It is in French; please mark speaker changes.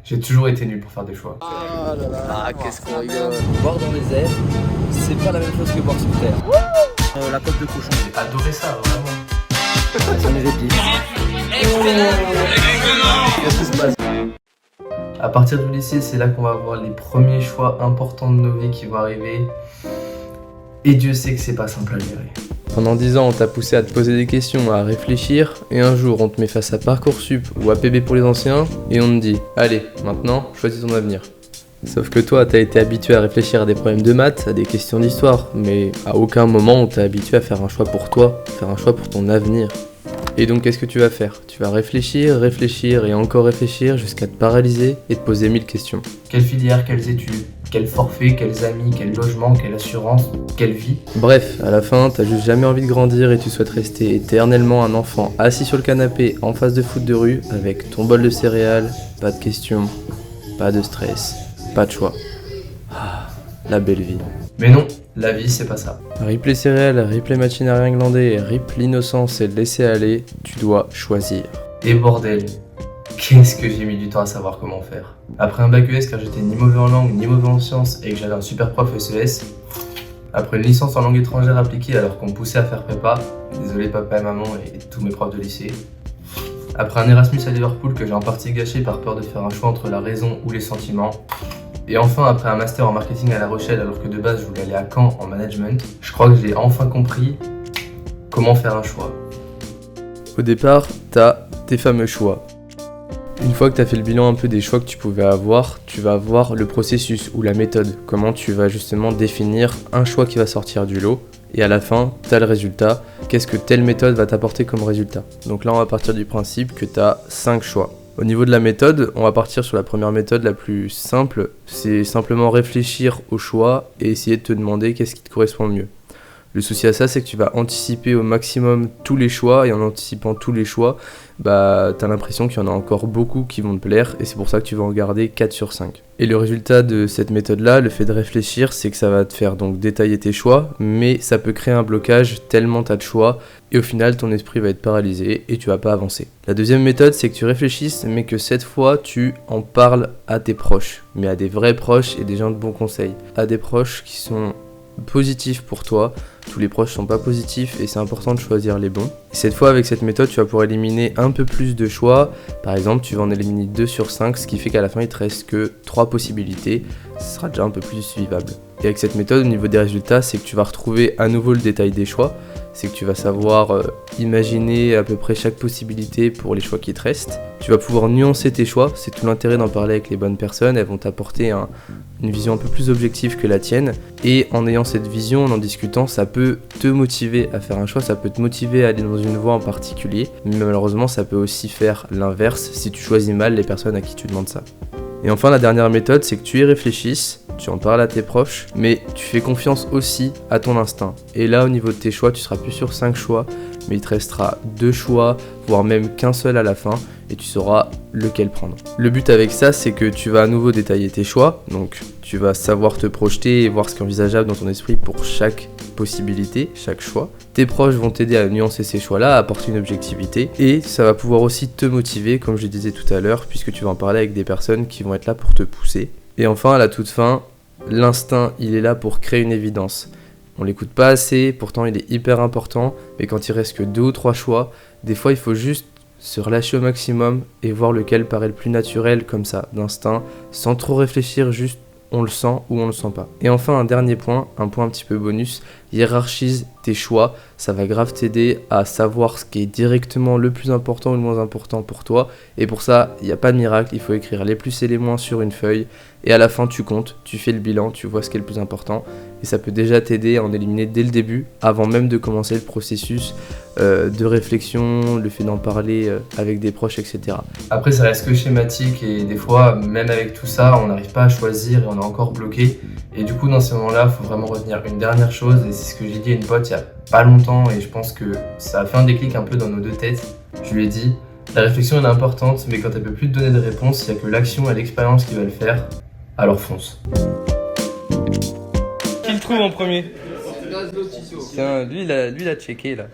Speaker 1: J'ai toujours été nul pour faire des choix.
Speaker 2: Ah là là, ah, qu'est-ce qu'on rigole. Boire dans les airs, c'est pas la même chose que boire sur terre. La côte de cochon.
Speaker 1: J'ai adoré ça, vraiment.
Speaker 2: J'en ai réplique. Qu'est-ce qui se passe?
Speaker 1: À partir du lycée, c'est là qu'on va avoir les premiers choix importants de nos vies qui vont arriver. Et Dieu sait que c'est pas simple à gérer.
Speaker 3: Pendant 10 ans, on t'a poussé à te poser des questions, à réfléchir, et un jour, on te met face à Parcoursup ou à PB pour les anciens, et on te dit « Allez, maintenant, choisis ton avenir ». Sauf que toi, t'as été habitué à réfléchir à des problèmes de maths, à des questions d'histoire, mais à aucun moment on t'a habitué à faire un choix pour toi, faire un choix pour ton avenir. Et donc, qu'est-ce que tu vas faire? Tu vas réfléchir, réfléchir et encore réfléchir jusqu'à te paralyser et te poser 1000 questions.
Speaker 1: Quelle filière, quelles études, quel forfait, quels amis, quel logement, quelle assurance, quelle vie?
Speaker 3: Bref, à la fin, t'as juste jamais envie de grandir et tu souhaites rester éternellement un enfant assis sur le canapé en face de foot de rue avec ton bol de céréales, pas de questions, pas de stress, pas de choix. Ah, la belle vie.
Speaker 1: Mais non, la vie c'est pas ça.
Speaker 3: Rip les céréales, rip les machines à rien glander, rip l'innocence et le laisser aller, tu dois choisir.
Speaker 1: Et bordel, qu'est-ce que j'ai mis du temps à savoir comment faire. Après un bac ES car j'étais ni mauvais en langue ni mauvais en sciences et que j'avais un super prof SES. Après une licence en langue étrangère appliquée alors qu'on me poussait à faire prépa. Désolé papa et maman et tous mes profs de lycée. Après un Erasmus à Liverpool que j'ai en partie gâché par peur de faire un choix entre la raison ou les sentiments. Et enfin, après un master en marketing à La Rochelle alors que de base je voulais aller à Caen en management, je crois que j'ai enfin compris comment faire un choix.
Speaker 3: Au départ, t'as tes fameux choix. Une fois que tu as fait le bilan un peu des choix que tu pouvais avoir, tu vas voir le processus ou la méthode, comment tu vas justement définir un choix qui va sortir du lot, et à la fin, tu as le résultat, qu'est-ce que telle méthode va t'apporter comme résultat. Donc là, on va partir du principe que tu as 5 choix. Au niveau de la méthode, on va partir sur la première méthode la plus simple, c'est simplement réfléchir au choix et essayer de te demander qu'est-ce qui te correspond le mieux. Le souci à ça, c'est que tu vas anticiper au maximum tous les choix, et en anticipant tous les choix, t'as l'impression qu'il y en a encore beaucoup qui vont te plaire, et c'est pour ça que tu vas en garder 4 sur 5. Et le résultat de cette méthode-là, le fait de réfléchir, c'est que ça va te faire donc détailler tes choix, mais ça peut créer un blocage tellement t'as de choix, et au final, ton esprit va être paralysé, et tu vas pas avancer. La deuxième méthode, c'est que tu réfléchisses, mais que cette fois, tu en parles à tes proches, mais à des vrais proches et des gens de bons conseils, à des proches qui sont positifs pour toi. Tous les proches sont pas positifs et c'est important de choisir les bons. Et cette fois, avec cette méthode, tu vas pouvoir éliminer un peu plus de choix. Par exemple, tu vas en éliminer 2 sur 5, ce qui fait qu'à la fin, il te reste que 3 possibilités. Ce sera déjà un peu plus vivable. Et avec cette méthode, au niveau des résultats, c'est que tu vas retrouver à nouveau le détail des choix. C'est que tu vas savoir imaginer à peu près chaque possibilité pour les choix qui te restent. Tu vas pouvoir nuancer tes choix, c'est tout l'intérêt d'en parler avec les bonnes personnes, elles vont t'apporter une vision un peu plus objective que la tienne. Et en ayant cette vision, en discutant, ça peut te motiver à faire un choix, ça peut te motiver à aller dans une voie en particulier. Mais malheureusement, ça peut aussi faire l'inverse si tu choisis mal les personnes à qui tu demandes ça. Et enfin, la dernière méthode, c'est que tu y réfléchisses, tu en parles à tes proches, mais tu fais confiance aussi à ton instinct. Et là, au niveau de tes choix, tu seras plus sur 5 choix, mais il te restera 2 choix, voire même qu'un seul à la fin, et tu sauras lequel prendre. Le but avec ça, c'est que tu vas à nouveau détailler tes choix, donc tu vas savoir te projeter et voir ce qui est envisageable dans ton esprit pour chaque possibilité, chaque choix. Tes proches vont t'aider à nuancer ces choix-là, à apporter une objectivité, et ça va pouvoir aussi te motiver, comme je disais tout à l'heure, puisque tu vas en parler avec des personnes qui vont être là pour te pousser. Et enfin, à la toute fin, l'instinct, il est là pour créer une évidence. On l'écoute pas assez, pourtant il est hyper important, mais quand il reste que 2 ou 3 choix, des fois il faut juste se relâcher au maximum et voir lequel paraît le plus naturel comme ça, d'instinct, sans trop réfléchir, juste on le sent ou on le sent pas. Et enfin un dernier point, un point un petit peu bonus, hiérarchise tes choix, ça va grave t'aider à savoir ce qui est directement le plus important ou le moins important pour toi, et pour ça il n'y a pas de miracle, il faut écrire les plus et les moins sur une feuille, et à la fin tu comptes, tu fais le bilan, tu vois ce qui est le plus important, et ça peut déjà t'aider à en éliminer dès le début, avant même de commencer le processus de réflexion, le fait d'en parler avec des proches, etc.
Speaker 1: Après ça reste que schématique et des fois même avec tout ça on n'arrive pas à choisir et on est encore bloqué. Et du coup dans ces moments-là il faut vraiment retenir une dernière chose, et c'est ce que j'ai dit à une pote il y a pas longtemps et je pense que ça a fait un déclic un peu dans nos deux têtes. Je lui ai dit, la réflexion elle est importante mais quand elle peut plus te donner de réponse, il n'y a que l'action et l'expérience qui va le faire, alors fonce.
Speaker 3: Qui le trouve en premier? Tiens, lui il a checké là.